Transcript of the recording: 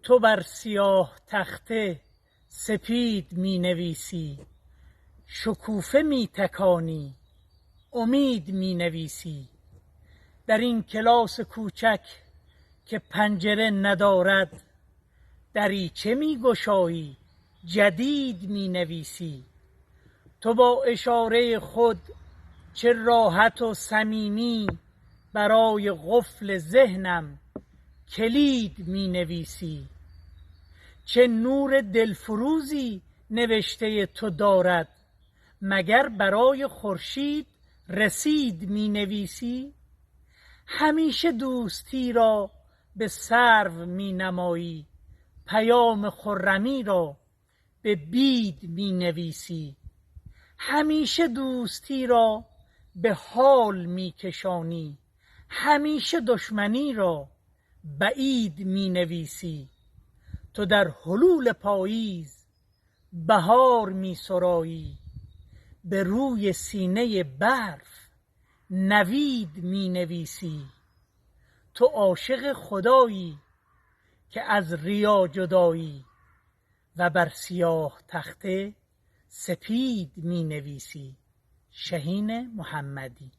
تو بر سیاه تخته سپید می نویسی، شکوفه می تکانی، امید می نویسی. در این کلاس کوچک که پنجره ندارد، دریچه می گشایی، جدید می نویسی. تو با اشاره خود چه راحت و صمیمی، برای قفل ذهنم کلید می نویسی. چه نور دلفروزی نوشته تو دارد، مگر برای خورشید رسید می نویسی. همیشه دوستی را به سرو می نمایی، پیام خرمی را به بید می نویسی. همیشه دوستی را به حال می کشانی، همیشه دشمنی را بعید می نویسی. تو در حلول پاییز بهار می سرایی، به روی سینه برف نوید می نویسی. تو عاشق خدایی که از ریا جدایی، و بر سیاه تخته سپید می نویسی. شهین محمدی.